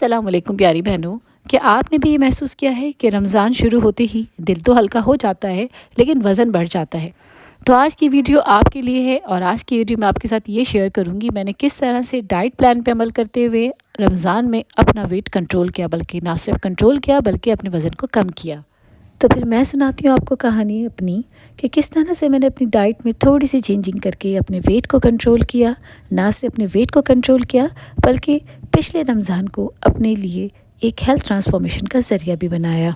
السلام علیکم پیاری بہنوں. کیا آپ نے بھی یہ محسوس کیا ہے کہ رمضان شروع ہوتے ہی دل تو ہلکا ہو جاتا ہے لیکن وزن بڑھ جاتا ہے؟ تو آج کی ویڈیو آپ کے لیے ہے، اور آج کی ویڈیو میں آپ کے ساتھ یہ شیئر کروں گی میں نے کس طرح سے ڈائٹ پلان پہ عمل کرتے ہوئے رمضان میں اپنا ویٹ کنٹرول کیا، بلکہ نہ صرف کنٹرول کیا بلکہ اپنے وزن کو کم کیا. تو پھر میں سناتی ہوں آپ کو کہانی اپنی کہ کس طرح سے میں نے اپنی ڈائٹ میں تھوڑی سی چینجنگ کر کے اپنے ویٹ کو کنٹرول کیا. نہ صرف اپنے ویٹ کو کنٹرول کیا بلکہ پچھلے رمضان کو اپنے لیے ایک ہیلتھ ٹرانسفارمیشن کا ذریعہ بھی بنایا.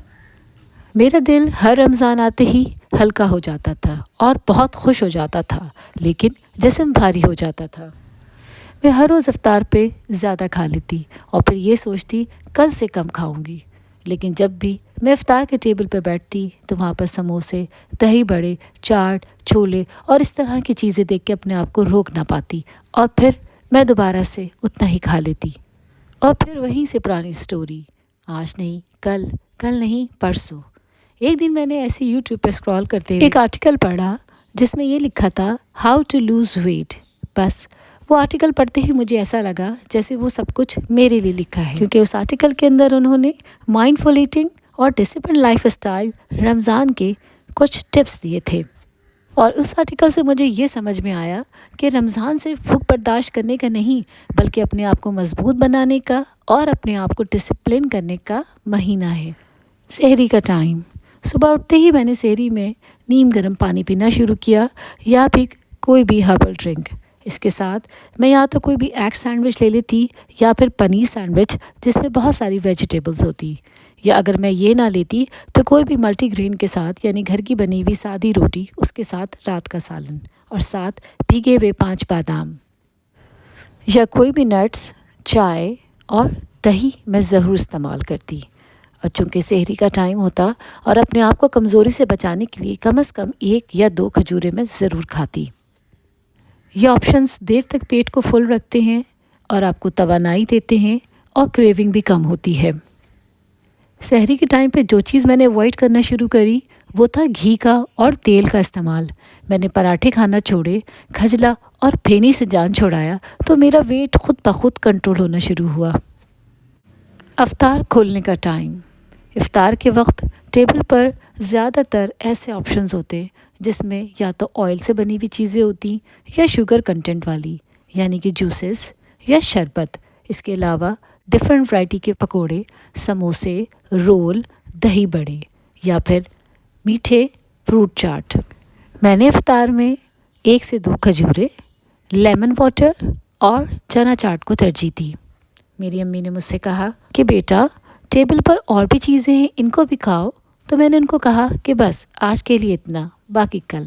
میرا دل ہر رمضان آتے ہی ہلکا ہو جاتا تھا اور بہت خوش ہو جاتا تھا، لیکن جسم بھاری ہو جاتا تھا. میں ہر روز افطار پہ زیادہ کھا لیتی اور پھر یہ سوچتی کل سے کم کھاؤں گی. لیکن جب بھی میں افطار کے ٹیبل پہ بیٹھتی تو وہاں پر سموسے، دہی بڑے، چاٹ، چھولے اور اس طرح کی چیزیں دیکھ کے اپنے آپ کو روک نہ پاتی، اور پھر میں دوبارہ سے اتنا ہی کھا لیتی. اور پھر وہیں سے پرانی سٹوری، آج نہیں کل، کل نہیں پرسوں. ایک دن میں نے ایسے یوٹیوب پہ اسکرال کرتے ہوئے ایک آرٹیکل پڑھا جس میں یہ لکھا تھا ہاؤ ٹو لوز ویٹ. بس وہ آرٹیکل پڑھتے ہی مجھے ایسا لگا جیسے وہ سب کچھ میرے لیے لکھا ہے، کیونکہ اس آرٹیکل کے اندر انہوں نے مائنڈ فل ایٹنگ اور ڈسپلن لائف اسٹائل رمضان کے کچھ ٹپس دیے تھے. اور اس آرٹیکل سے مجھے یہ سمجھ میں آیا کہ رمضان صرف بھوک برداشت کرنے کا نہیں بلکہ اپنے آپ کو مضبوط بنانے کا اور اپنے آپ کو ڈسپلن کرنے کا مہینہ ہے. سحری کا ٹائم. صبح اٹھتے ہی میں نے سحری میں نیم گرم پانی پینا شروع کیا یا پھر کوئی بھی ہربل ڈرنک. اس کے ساتھ میں یا تو کوئی بھی ایگ سینڈوچ لے لیتی یا پھر پنیر سینڈوچ جس میں بہت ساری ویجیٹیبلز ہوتی، یا اگر میں یہ نہ لیتی تو کوئی بھی ملٹی گرین کے ساتھ یعنی گھر کی بنی ہوئی سادی روٹی، اس کے ساتھ رات کا سالن اور ساتھ بھیگے ہوئے 5 بادام یا کوئی بھی نٹس. چائے اور دہی میں ضرور استعمال کرتی، اور چونکہ سحری کا ٹائم ہوتا اور اپنے آپ کو کمزوری سے بچانے کے لیے کم از کم 1 یا 2 کھجوریں میں ضرور کھاتی. یہ آپشنز دیر تک پیٹ کو فل رکھتے ہیں اور آپ کو توانائی دیتے ہیں اور کریونگ بھی کم ہوتی ہے. سحری کے ٹائم پہ جو چیز میں نے اوائڈ کرنا شروع کری وہ تھا گھی کا اور تیل کا استعمال. میں نے پراٹھے کھانا چھوڑے، کھجلا اور پھینی سے جان چھوڑایا تو میرا ویٹ خود بخود کنٹرول ہونا شروع ہوا. افطار کھولنے کا ٹائم. افطار کے وقت ٹیبل پر زیادہ تر ایسے آپشنز ہوتے جس میں یا تو آئل سے بنی ہوئی چیزیں ہوتی یا شوگر کنٹینٹ والی یعنی کہ جوسز یا شربت. اس کے علاوہ ڈفرینٹ ورائٹی کے پکوڑے، سموسے، رول، دہی بڑے یا پھر میٹھے فروٹ چاٹ. میں نے افطار میں 1 سے 2 کھجوریں، لیمن واٹر اور چنا چاٹ کو ترجیح دی. میری امی نے مجھ سے کہا کہ بیٹا ٹیبل پر اور بھی چیزیں ہیں، ان کو بھی کھاؤ. تو میں نے ان کو کہا کہ بس آج کے لیے اتنا، باقی کل.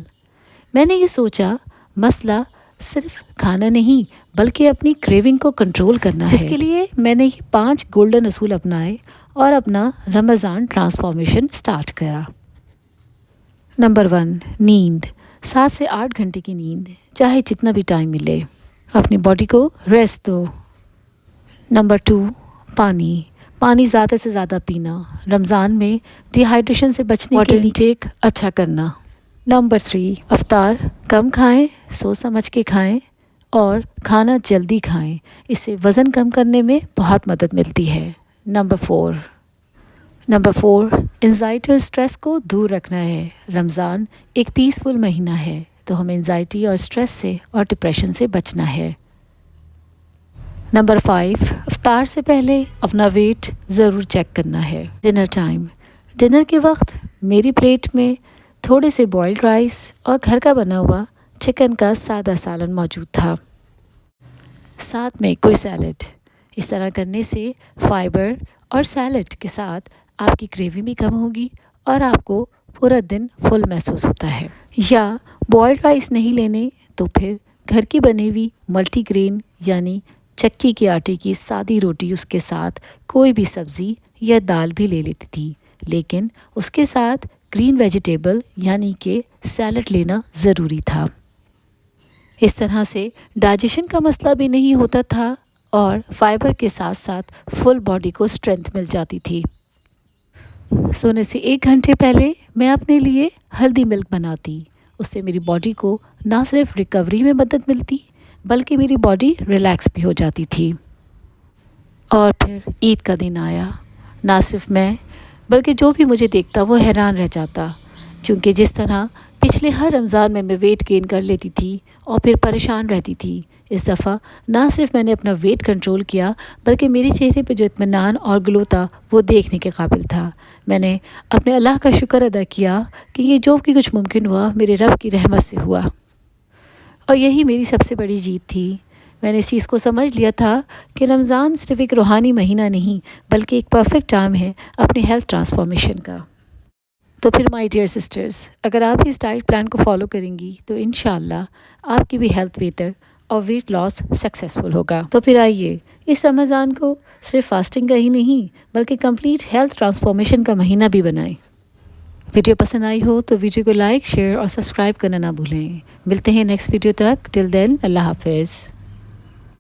میں نے یہ سوچا مسئلہ صرف کھانا نہیں بلکہ اپنی کریونگ کو کنٹرول کرنا ہے، جس کے لیے میں نے یہ 5 گولڈن اصول اپنائے اور اپنا رمضان ٹرانسفارمیشن سٹارٹ کرا. نمبر 1، نیند. 7 سے 8 گھنٹے کی نیند، چاہے جتنا بھی ٹائم ملے. اپنی باڈی کو ریسٹ دو. نمبر 2، پانی. پانی زیادہ سے زیادہ پینا، رمضان میں ڈی ہائیڈریشن سے بچنے کے لیے انٹیک اچھا کرنا. نمبر 3، افطار کم کھائیں، سوچ سمجھ کے کھائیں اور کھانا جلدی کھائیں، اس سے وزن کم کرنے میں بہت مدد ملتی ہے. نمبر 4، انزائٹی اور اسٹریس کو دور رکھنا ہے. رمضان ایک پیسفل مہینہ ہے تو ہمیں انزائٹی اور اسٹریس سے اور ڈپریشن سے بچنا ہے. نمبر 5، افطار سے پہلے اپنا ویٹ ضرور چیک کرنا ہے. Dinner time. ڈنر کے وقت میری پلیٹ میں تھوڑے سے بوائلڈ رائس اور گھر کا بنا ہوا چکن کا سادہ سالن موجود تھا، ساتھ میں کوئی سیلڈ. اس طرح کرنے سے فائبر اور سیلڈ کے ساتھ آپ کی کریونگ بھی کم ہوگی اور آپ کو پورا دن فل محسوس ہوتا ہے. یا بوائلڈ رائس نہیں لینے تو پھر گھر کی بنی ہوئی ملٹی گرین یعنی چکی کے آٹے کی سادی روٹی، اس کے ساتھ کوئی بھی سبزی یا دال بھی لے لیتی تھی، لیکن اس کے ساتھ گرین ویجیٹیبل یعنی کہ سیلڈ لینا ضروری تھا. اس طرح سے ڈائجیشن کا مسئلہ بھی نہیں ہوتا تھا اور فائبر کے ساتھ ساتھ فل باڈی کو اسٹرینتھ مل جاتی تھی. سونے سے 1 گھنٹے پہلے میں اپنے لیے ہلدی ملک بناتی. اس سے میری باڈی کو نہ صرف ریکوری میں مدد ملتی بلکہ میری باڈی ریلیکس بھی ہو جاتی تھی. اور پھر عید کا دن آیا۔ نہ صرف میں بلکہ جو بھی مجھے دیکھتا وہ حیران رہ جاتا، چونکہ جس طرح پچھلے ہر رمضان میں ویٹ گین کر لیتی تھی اور پھر پریشان رہتی تھی، اس دفعہ نہ صرف میں نے اپنا ویٹ کنٹرول کیا بلکہ میرے چہرے پہ جو اطمینان اور گلو تھا وہ دیکھنے کے قابل تھا۔ میں نے اپنے اللہ کا شکر ادا کیا کہ یہ جو بھی کچھ ممکن ہوا میرے رب کی رحمت سے ہوا، اور یہی میری سب سے بڑی جیت تھی۔ میں نے اس چیز کو سمجھ لیا تھا کہ رمضان صرف ایک روحانی مہینہ نہیں بلکہ ایک پرفیکٹ ٹائم ہے اپنی ہیلتھ ٹرانسفارمیشن کا۔ تو پھر مائی ڈیئر سسٹرز، اگر آپ اس ڈائٹ پلان کو فالو کریں گی تو انشاءاللہ آپ کی بھی ہیلتھ بہتر اور ویٹ لاس سکسیزفل ہوگا۔ تو پھر آئیے اس رمضان کو صرف فاسٹنگ کا ہی نہیں بلکہ کمپلیٹ ہیلتھ ٹرانسفارمیشن کا مہینہ بھی بنائیں۔ ویڈیو پسند آئی ہو تو ویڈیو کو لائک، شیئر اور سبسکرائب کرنا نہ بھولیں۔ ملتے ہیں نیکسٹ ویڈیو تک، ٹل دین اللہ حافظ۔